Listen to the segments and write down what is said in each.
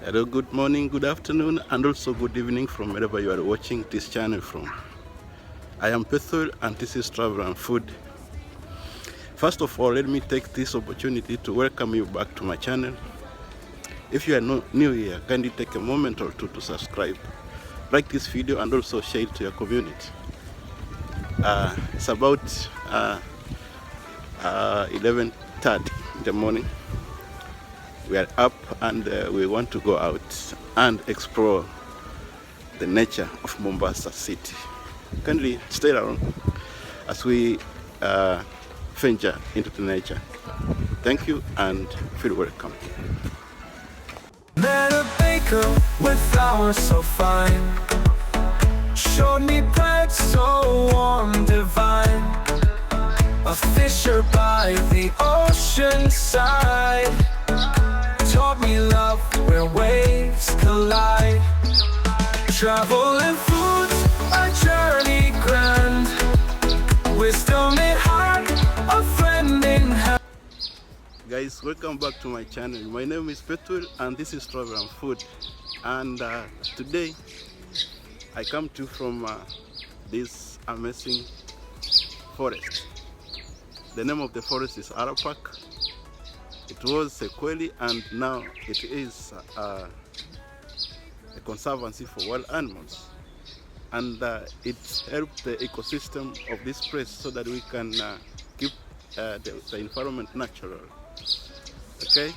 Hello, good morning, good afternoon, and also good evening from wherever you are watching this channel from. I am Pethul and this is Travel and Food. First of all, let me take this opportunity to welcome you back to my channel. If you are new here, kindly take a moment or two to subscribe, like this video, and also share it to your community. It's about 11:30 in the morning. We are up and we want to go out and explore the nature of Mombasa city. Kindly stay around as we venture into the nature. Thank you and feel welcome. Met a baker with flowers so fine, showed me bread so warm, divine. A fisher by the ocean side taught me love where waves collide. Travel&Foodz, a journey grand, wisdom in heart, a friend in hand. Guys, welcome back to my channel. My name is Petul and this is Travel and Food. And today I come to from this amazing forest. The name of the forest is Arapak. It was Sequeli and now it is a conservancy for wild animals. And it helps the ecosystem of this place so that we can keep the environment natural. Okay.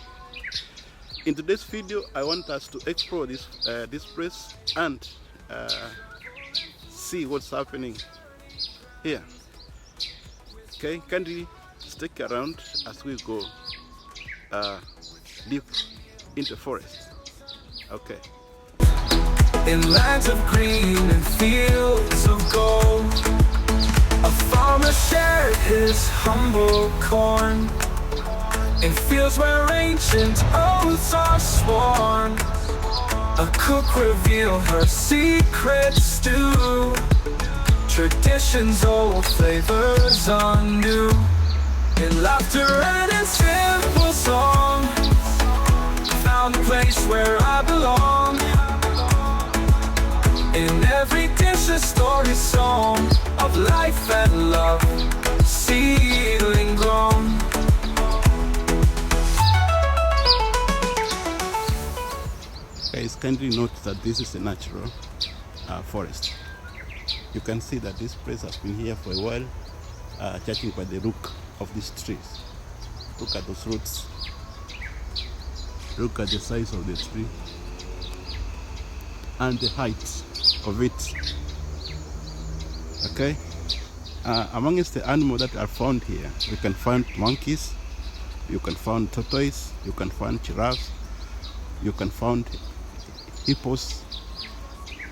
In today's video, I want us to explore this place and see what's happening here. Okay, kindly stick around as we go deep into the forest. Okay. In lands of green and fields of gold, a farmer shared his humble corn. In fields where ancient oaths are sworn, a cook revealed her secret stew. Traditions old, flavors anew. In laughter and in simple song, found a place where I belong. In every dish a story song of life and love, seedling grown. Guys, kindly note that this is a natural forest. You can see that this place has been here for a while, judging by the root of these trees. Look at those roots. Look at the size of the tree and the height of it. Okay. Amongst the animals that are found here, you can find monkeys, you can find tortoise, you can find giraffes, you can find hippos,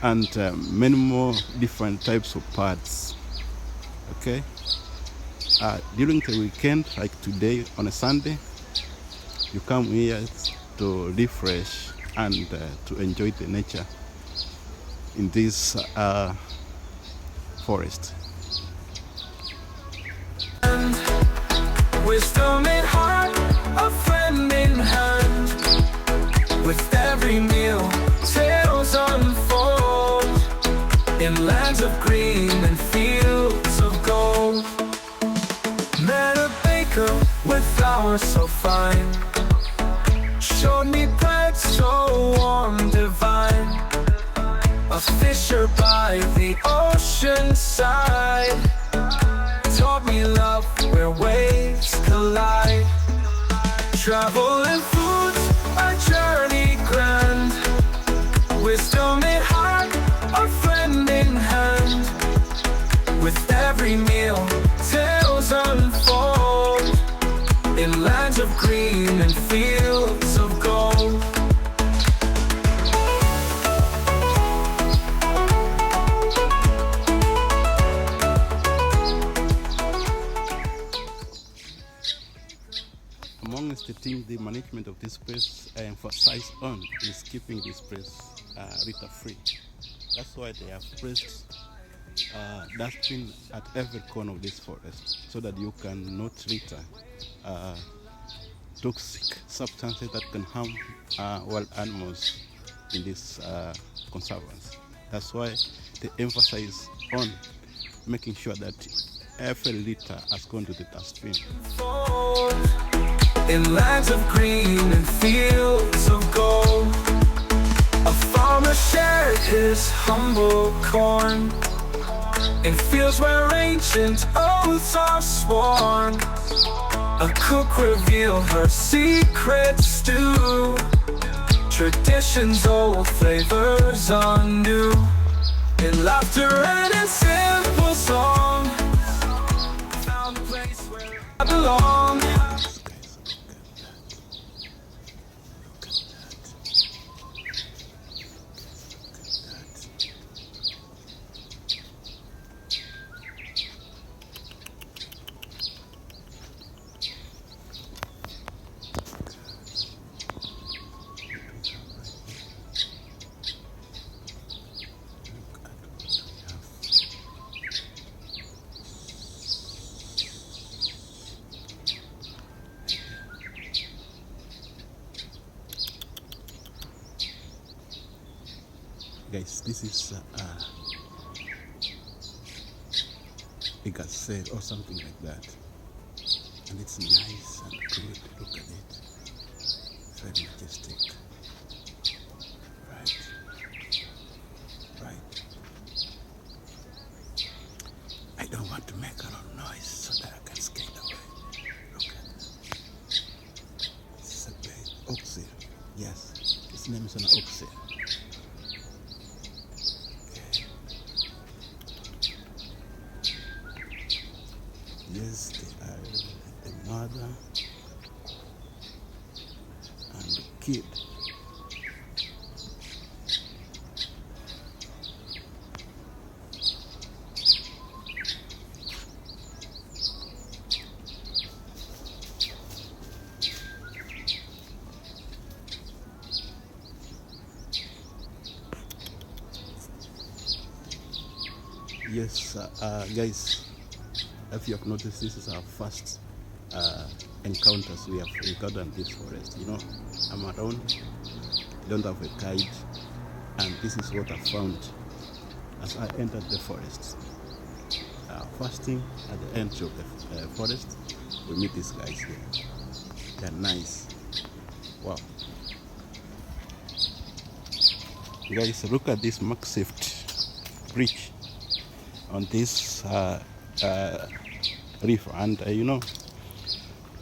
and many more different types of birds. Okay. During the weekend, like today on a Sunday, you come here to refresh and to enjoy the nature in this forest. Wisdom in heart, a friend in hand. With every meal, tales unfold. In lands of green and fields of gold. Met a baker with flowers so fine, showed me bread so warm, divine. A fisher by the ocean side taught me love where waves collide. Travel&Foodz, a journey grand, wisdom in heart, a friend in hand. With every meal, tales unfold. In lands of green and fields of gold. Amongst the things the management of this place emphasize on is keeping this place litter free. That's why they have placed dustbin at every corner of this forest so that you can not litter toxic substances that can harm wild animals in this conservancy. That's why they emphasize on making sure that every litter has gone to the dustbin. In lands of green and fields of gold, a farmer shared his humble corn. In fields where ancient oaths are sworn, a cook revealed her secret stew. Traditions old, flavors are new. In laughter and in simple song, found a place where I belong. Guys, this is a gazelle or something like that, and it's nice and good. Look at it, very majestic. Right. I don't want to make a lot of noise so that I can scale away. Look at it. It's a big oxy. Yes, its name is an oxy. Yes, they are the mother and the kid. Yes, guys. If you have noticed, this is our first encounters we have encountered in this forest. You know, I'm around, don't have a guide, and this is what I found as I entered the forest. First thing, at the end of the forest, we meet these guys here. They're nice. Wow. Guys, look at this makeshift bridge on this river, and you know,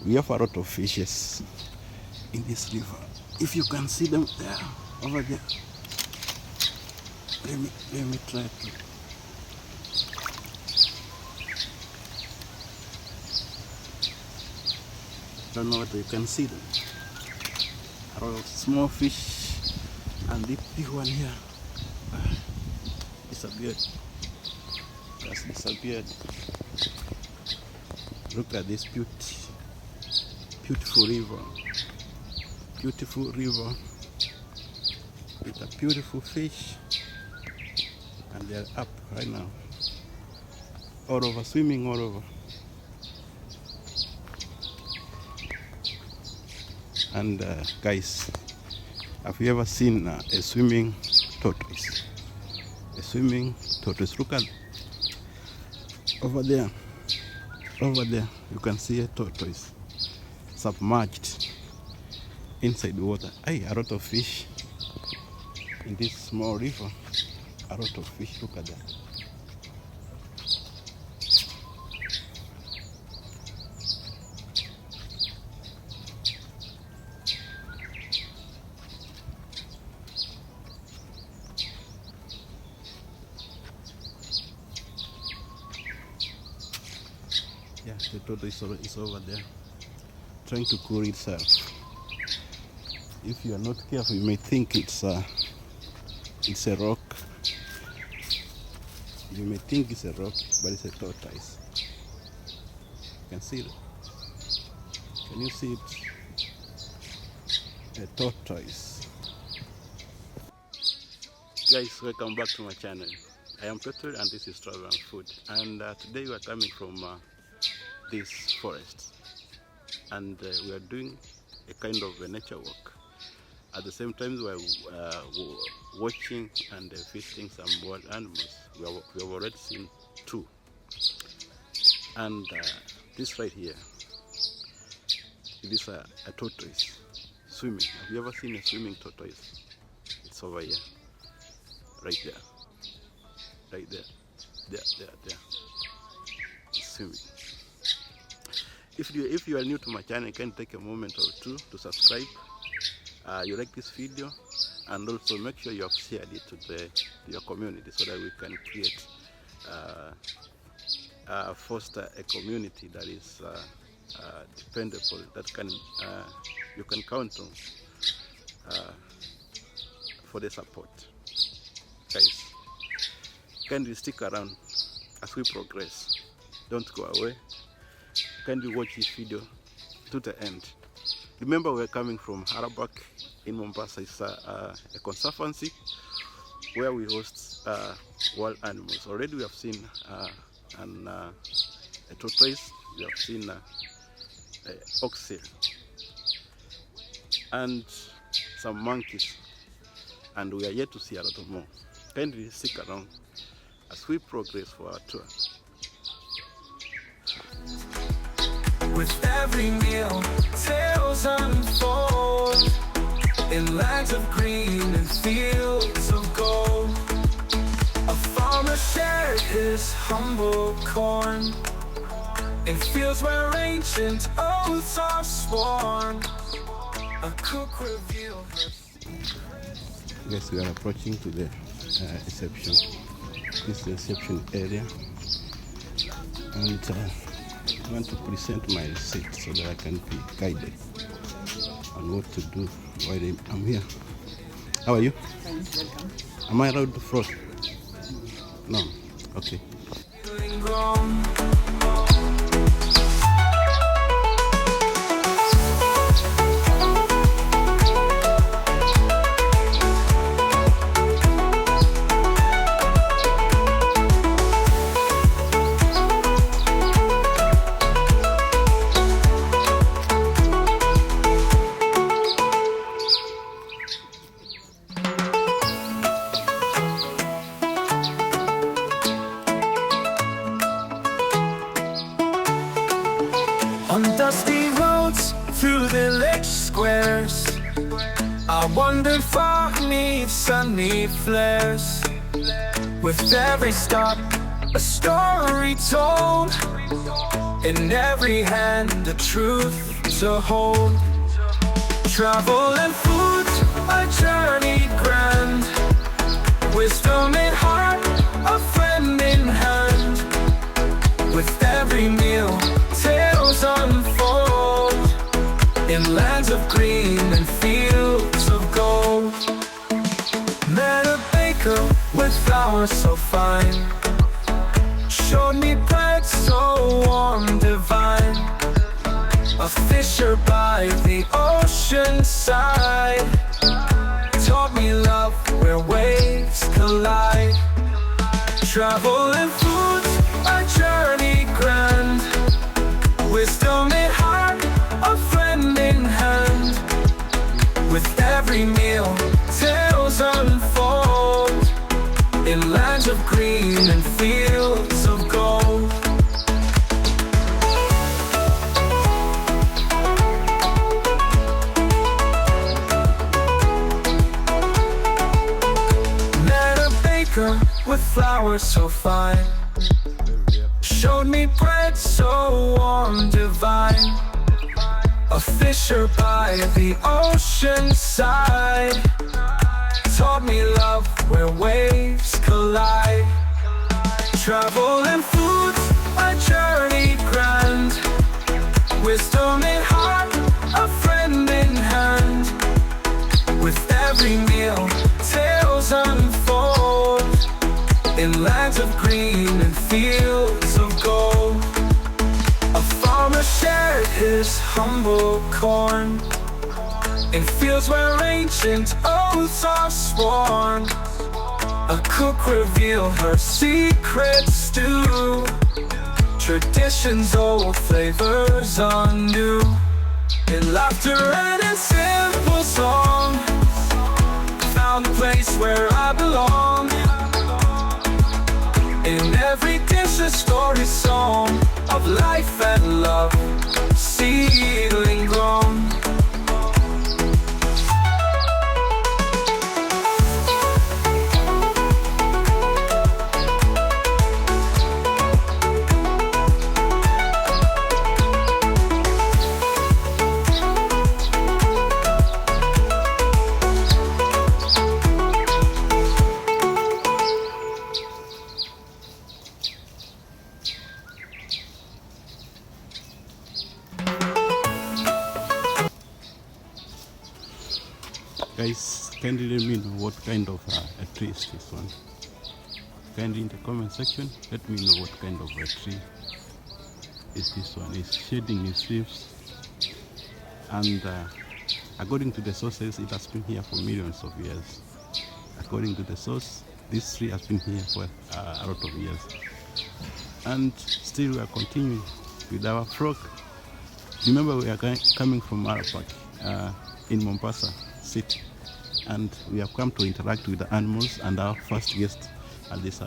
we have a lot of fishes in this river. If you can see them there, over there. Let me try to. Don't know whether you can see them. A lot of small fish, and the big one here disappeared. Just disappeared. Look at this beautiful river. Beautiful river with a beautiful fish, and they're up right now, all over, swimming all over. And guys, have you ever seen a swimming tortoise? A swimming tortoise. Look at over there. Over there, you can see a tortoise submerged inside the water. Hey, a lot of fish in this small river. A lot of fish. Look at that. Yeah, the tortoise is over there, trying to cool itself. If you are not careful, you may think it's a rock. You may think it's a rock, but it's a tortoise. You can see it. Can you see it? A tortoise. Guys, welcome back to my channel. I am Peter and this is Travel&Foodz. And today we are coming from this forest, and we are doing a kind of a nature walk. At the same time, we are watching and visiting some wild animals. We have already seen 2. And this right here, it is a tortoise swimming. Have you ever seen a swimming tortoise? It's over here, right there, right there, there. It's swimming. If you are new to my channel, you can take a moment or 2 to subscribe. You like this video, and also make sure you have shared it to your community so that we can create foster a community that is dependable, that can you can count on for the support. Guys, kindly stick around as we progress. Don't go away. Kindly watch this video to the end. Remember, we're coming from Harabak in Mombasa. It's a conservancy where we host wild animals. Already we have seen a tortoise, we have seen a oxtail, and some monkeys, and we are yet to see a lot more. Kindly stick around as we progress for our tour. With every meal, tales unfold in lands of green and fields of gold. A farmer shared his humble corn in fields where ancient oaths are sworn. A cook revealed her. Yes, we are approaching to the reception. This is the reception area, and I want to present my receipt so that I can be guided on what to do while I'm here. How are you? Thanks, welcome. Am I allowed to frost? No. Okay. On dusty roads through village squares, I wander far beneath sunny flares. With every stop, a story told, in every hand, a truth to hold. Travel and foods, a journey grand, wisdom in heart, a friend in hand. With every meal, tales unfold in lands of green and fields of gold. Met a baker with flowers so fine, showed me bread so warm, divine. A fisher by the ocean side taught me love where waves collide. Travel and foods, a journey grand, wisdom in heart, a friend in hand. With every meal, tales unfold in lands of green and fields of gold. Met a baker with flowers so fine, showed me bread so warm, divine. A fisher by the ocean side taught me love where waves collide. Travel and foods, a journey grand, wisdom in heart, a friend in hand. With every meal, tales unfold in lands of green and fields of gold. A farmer shared his humble corn in fields where ancient oaths are sworn. A cook revealed her secret stew, traditions old, flavors are new. in laughter and in simple song. Found a place where I belong. In every dish a story song of life and love, seedling grown. Guys, kindly let me know what kind of a tree is this one. Kindly in the comment section, let me know what kind of a tree is this one. It's shedding its leaves, and according to the sources, it has been here for millions of years. According to the source, this tree has been here for a lot of years, and still we are continuing with our frog. Remember, we are coming from Arapak in Mombasa city, and we have come to interact with the animals, and our first guest at this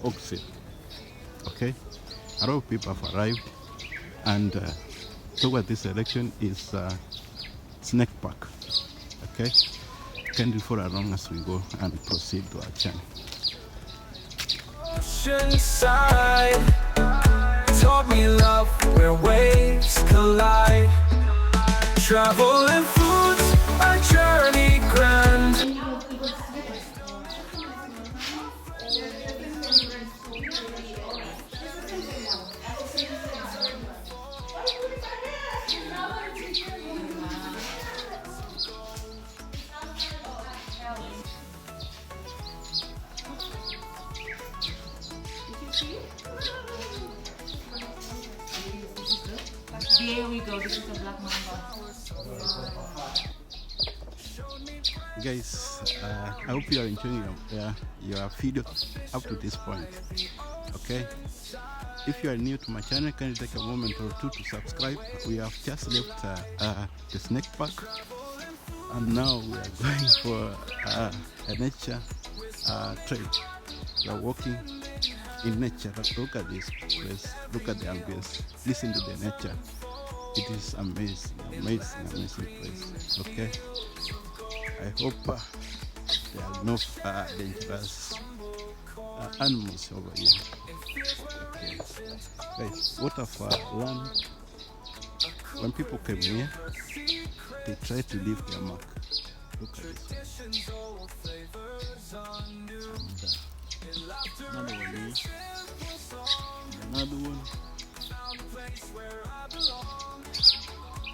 auction. Okay, a lot of people have arrived, and toward this direction is Snake Park. Okay, can you follow along as we go and proceed to our channel. Oceanside taught me love where waves collide. Travel&Foodz, a journey grand. Here we go, this is the black mamba. Guys, I hope you are enjoying your video up to this point. Okay, if you are new to my channel, can you take a moment or two to subscribe? We have just left the Snake Park, and now we are going for a nature trail. We are walking in nature. Look at this place, look at the ambience, listen to the nature. It is amazing, amazing, amazing place. Okay, I hope there are no dangerous animals over here. Okay, guys, what I've learned, when people came here, they try to leave their mark. Look at this. And, another one here, another one.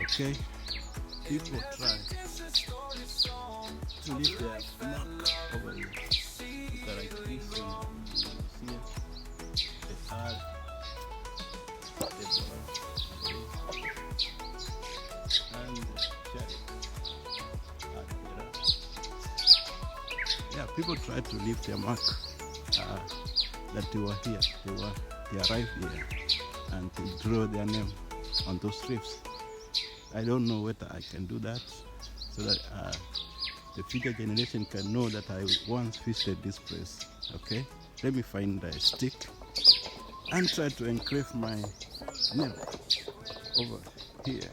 Okay, people try to leave their mark over here. Look at like this here, the earth, the blood, and the cherry. Yeah, people try to leave their mark that they were here, they arrived here, and they draw their name on those strips. I don't know whether I can do that, so that the future generation can know that I once visited this place. Okay, let me find a stick and try to engrave my name over here.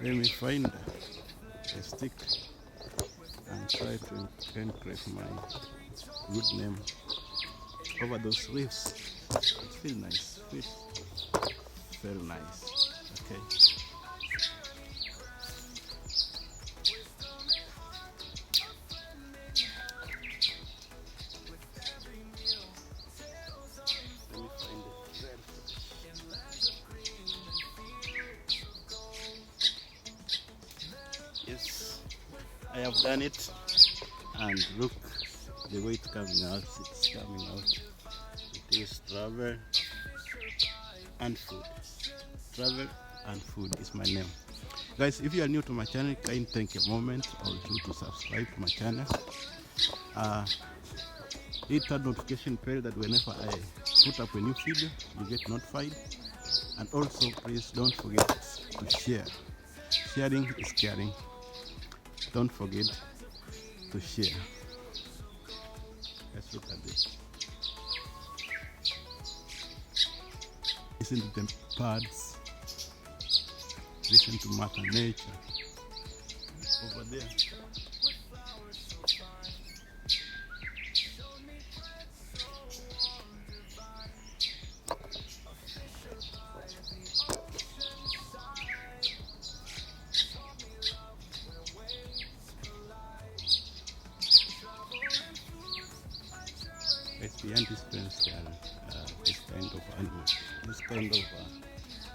Let me find a stick and try to engrave my good name over those reefs. It feels nice, feels very nice. Okay. Yes, I have done it, and look the way it's coming out. It's coming out. It is Travel and Food. Travel and Food is my name. Guys, if you are new to my channel, kindly take a moment or two to subscribe to my channel. Hit that notification bell that whenever I put up a new video, you get notified. And also, please don't forget to share. Sharing is caring. Don't forget to share. Let's look at this. Listen to the birds. Listen to Mother Nature. Over there. Guys, behind this fence there are this kind of animals, this kind of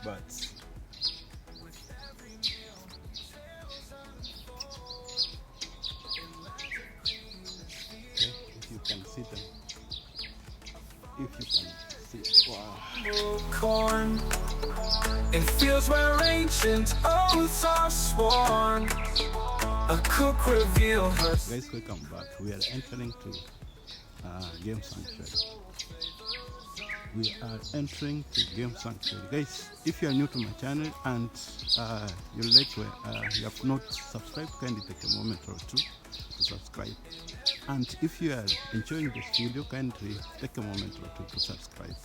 birds. Okay, if you can see them, if you can see, wow. Corn in fields where ancient oaths are sworn. A cook revealed her. Guys, welcome back. We are entering to Game Sanctuary. We are entering to Game Sanctuary. Guys, if you are new to my channel and you have not subscribed, kindly take a moment or two to subscribe. And if you are enjoying this video, kindly take a moment or two to subscribe.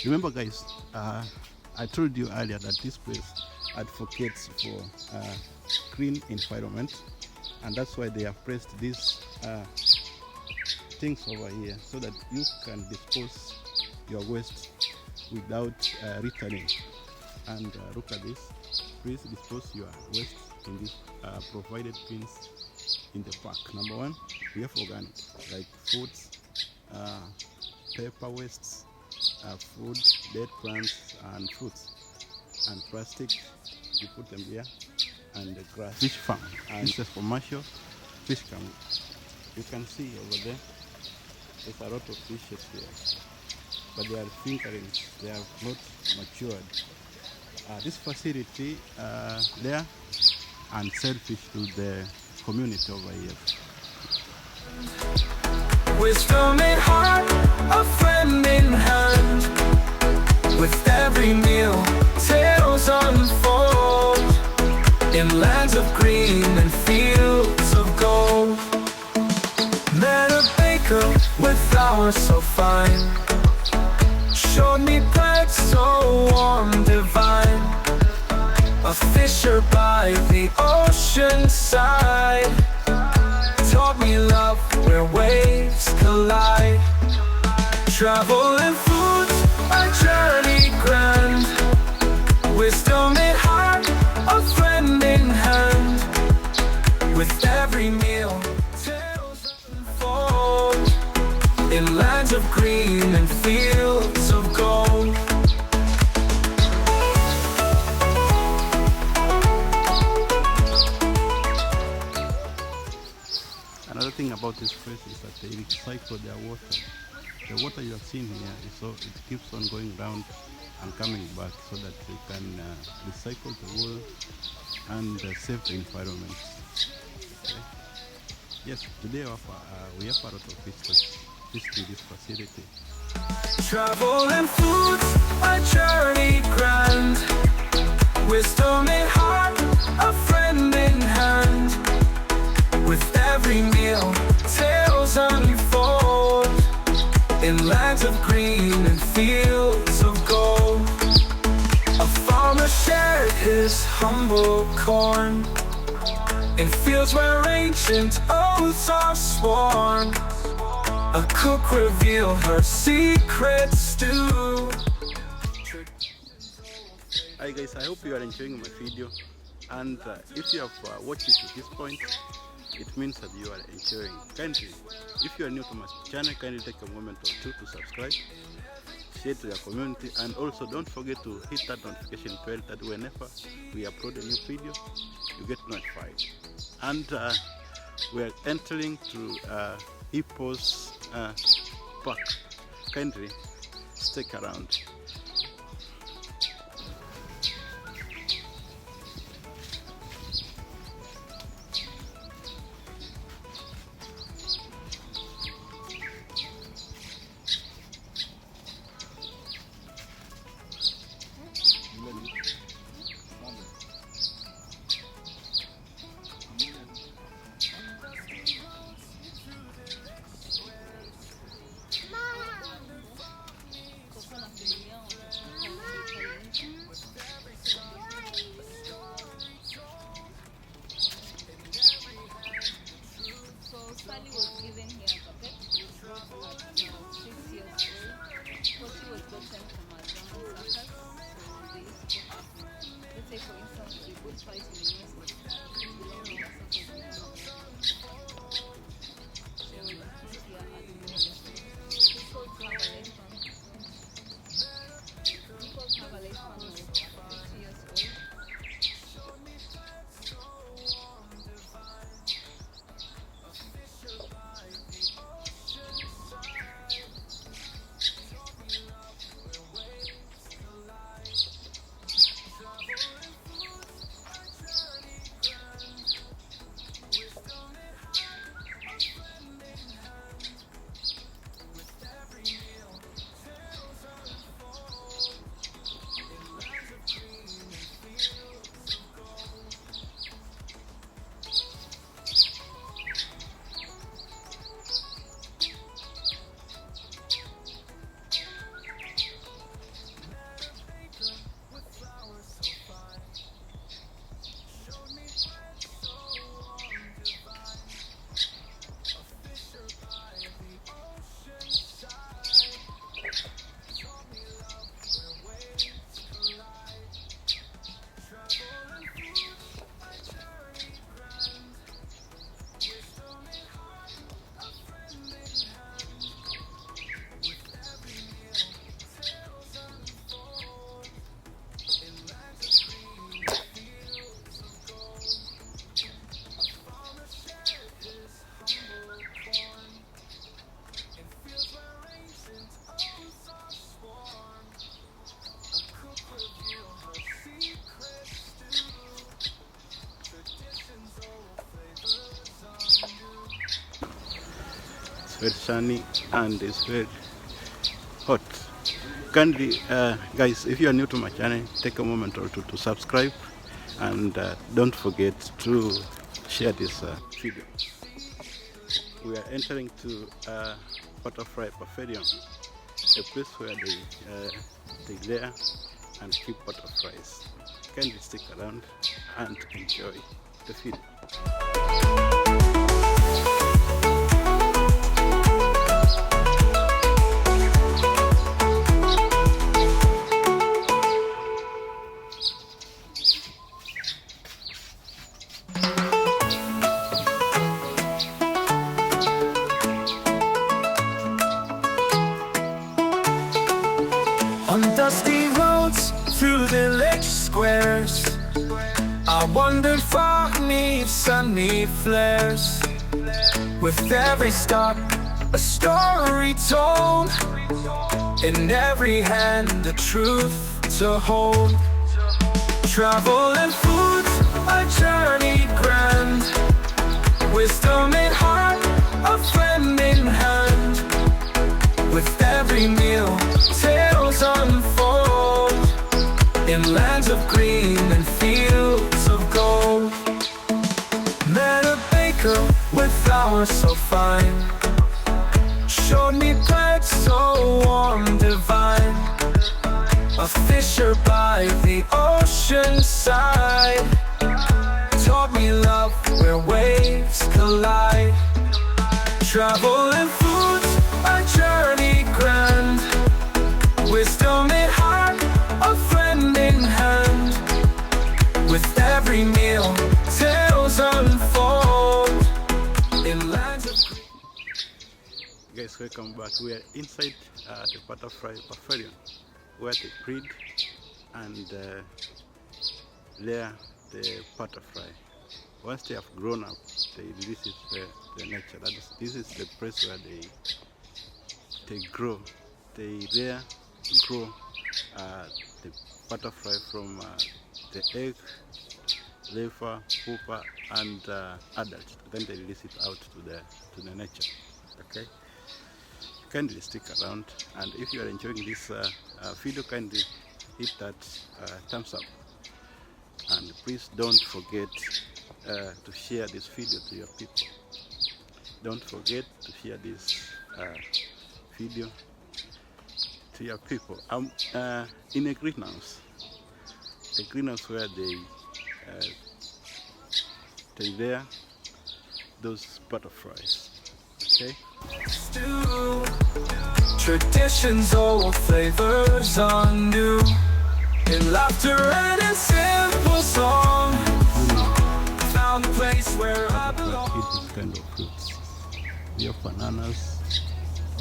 Remember, guys, I told you earlier that this place advocates for clean environment, and that's why they have placed these things over here so that you can dispose your waste without returning. And look at this. Please dispose your waste in these provided bins in the park. Number one, we have organic like foods, paper wastes, food, dead plants and fruits, and plastic. You put them here, and the grass. Fish farm, and this is commercial fish farm. You can see over there, there's a lot of fishes here, but they are fingerlings, they have not matured. This facility there and sell fish to the community over here. Wisdom in heart, a friend in hand. With every meal, tales unfold. In lands of green and fields of gold. Met a baker with flowers so fine. Showed me bread so warm, divine. A fisher by the ocean side. Taught me love where waves collide. Travel&Foodz, a journey grand. Wisdom in heart, a friend in hand. With every meal, tales unfold. In lands of green and fields of gold. Another thing about this place is that they recycle their water. The water you have seen here is so it keeps on going round and coming back, so that they can recycle the wool and save the environment. Okay. Yes, today we have a lot of visitors visiting this facility. Travel&Foodz, a journey grand. Wisdom in heart, a friend in hand. With every meal, tales unfold. In lands of green and fields of gold. A farmer shared his humble corn. In fields where ancient oaths are sworn. A cook revealed her secrets too. Hi guys, I hope you are enjoying my video, and if you have watched it to this point, it means that you are enjoying. Kindly, if you are new to my channel, kindly take a moment or two to subscribe, share to your community, and also don't forget to hit that notification bell that whenever we upload a new video, you get notified. And we are entering to Hippos Park. Kindly stick around. very sunny and it's very hot. Kindly, guys, if you are new to my channel, take a moment or two to subscribe, and don't forget to share this video. We are entering to Butterfly Pavilion, a place where they layer and keep butterflies. Kindly stick around and enjoy the video. On dusty roads through village squares, I wandered far beneath sunny flares. With every stop, a story told, in every hand a truth to hold. Travel&Foodz, a journey grand, wisdom in heart, a friend in hand. With every meal, tales unfold, in lands of green and fields of gold. Met a baker with flowers so fine, showed me bread so warm, divine. A fisher by the ocean side taught me love where waves collide. Travel&Foodz, a journey grand, wisdom in heart, a friend in hand. With every meal, tales unfold, in lands of green. Guys, welcome back. We are inside the Butterfly Pavilion, where they breed and layer the butterfly. Once they have grown up, they release it the nature. This is the place where they grow. They layer, grow the butterfly from the egg, larva, pupa, and adult. Then they release it out to the nature. Okay. Kindly stick around, and if you are enjoying this video, kindly hit that thumbs up, and please don't forget to share this video to your people. Don't forget to share this video to your people. I'm in a greenhouse where they layer those butterflies. Okay. Traditions, old flavors are new, in laughter and in simple song. Found a place where I belong. Eat this kind of fruits. We have bananas,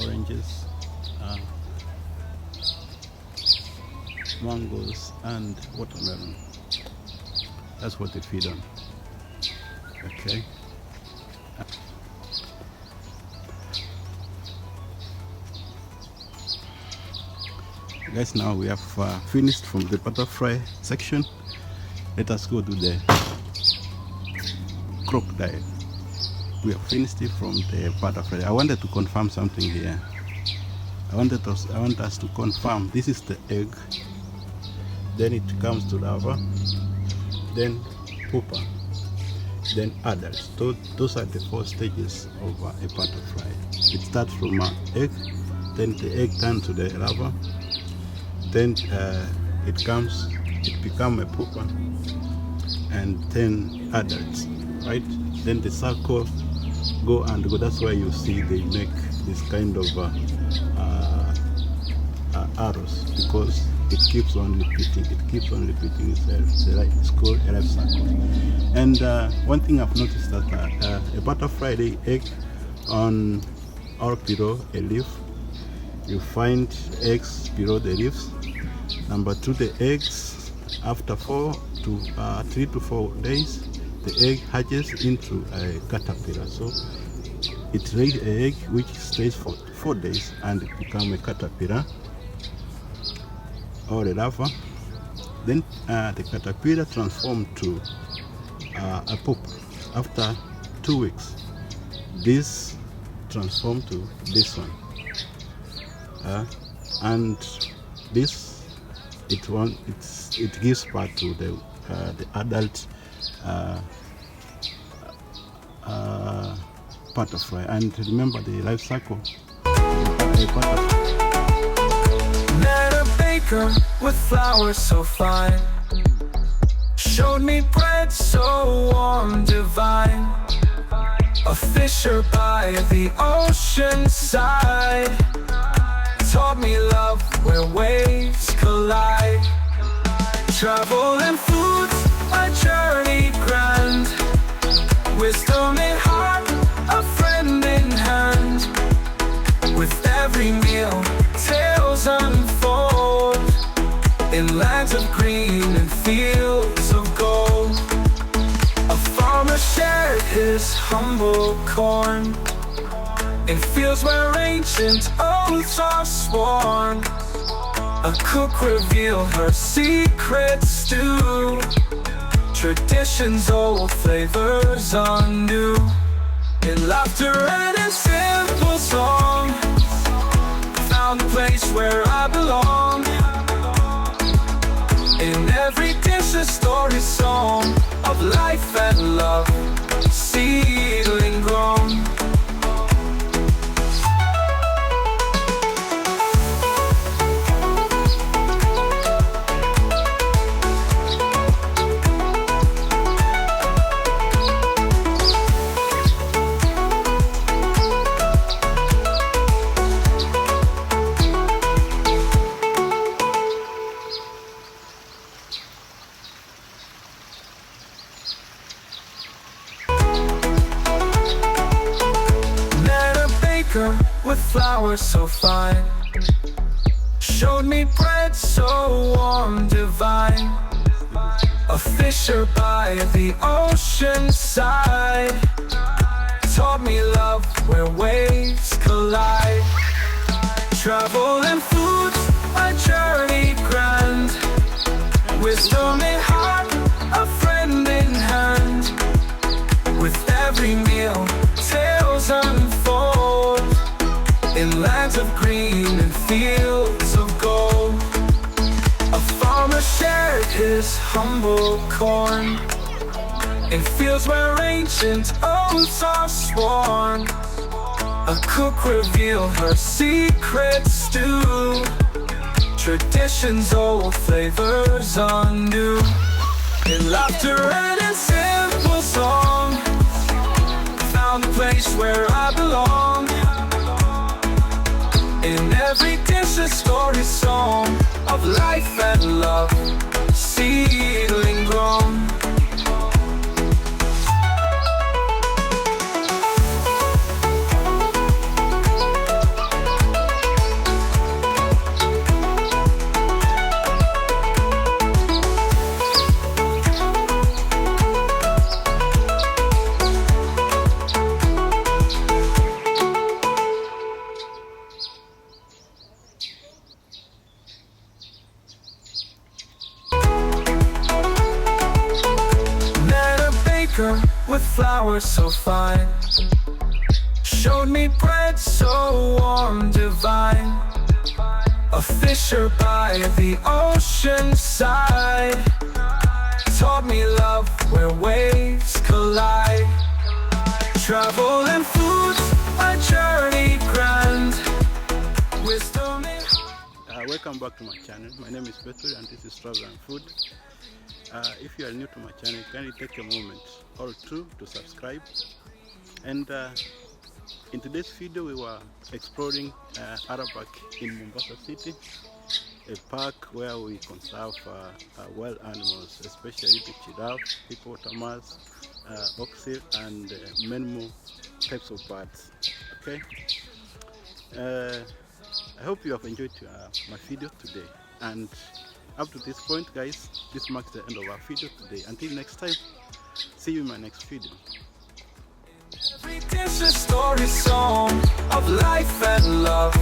oranges, mangoes, and watermelon. That's what they feed on. Okay. Guys, now we have finished from the butterfly section. Let us go to the crocodile. We have finished it from the butterfly. I wanted to confirm something here. I want us to confirm this is the egg, then it comes to larva, then pupa, then adults. Those are the 4 stages of a butterfly. It starts from an egg, then the egg turns to the larva, then it becomes a pupa, and then adults, right? Then the circle go and go. That's why you see they make this kind of arrows, because it keeps on repeating. It keeps on repeating itself. It's called a life cycle. And one thing I've noticed that a butterfly lay egg on or below a leaf. You find eggs below the leaves. Number 2, the eggs after 3 to 4 days, the egg hatches into a caterpillar. So it lays an egg which stays for 4 days and it becomes a caterpillar or a larva. Then the caterpillar transforms to a pupa after 2 weeks. This transform to this one, and this it gives birth to the adult butterfly. And remember the life cycle. Met a baker with flowers so fine, showed me bread so warm, divine. A fisher by the ocean side taught me love where waves collide. Travel and foods, a journey grand. Wisdom in heart, a friend in hand. With every meal, tales unfold in lands of green and fields of gold. A farmer shared his humble corn in fields where ancient oaths are sworn. A cook revealed her secret stew, traditions old, flavors anew. In laughter and in simple song, found the place where I belong. In every dish a story song of life and love, seedling grown. With flowers so fine, showed me bread so warm, divine. A fisher by the ocean side taught me love where waves collide. Travel and foods, a journey grand. Wisdom in heart, a friend in hand. With every meal, tales unfold in lands of green and fields of gold. A farmer shared his humble corn in fields where ancient oaths are sworn. A cook revealed her secret stew, traditions old, flavors anew. In laughter and in simple song, found the place where I belong. In every dish a story song of life and love, seedling grown. With flowers so fine, showed me bread so warm, divine. A fisher by the ocean side taught me love where waves collide. Travel and foods, a journey grand. Wisdom in Welcome back to my channel. My name is Petri and this is Travel and Food. If you are new to my channel, kindly take a moment or two to subscribe. And in today's video, we were exploring Arabak in Mombasa City, a park where we conserve wild animals, especially the giraffe, hippopotamus, oxel, and many more types of birds. Okay. I hope you have enjoyed my video today, and up to this point, guys, this marks the end of our video today. Until next time, see you in my next video. every dish a story song of life and love.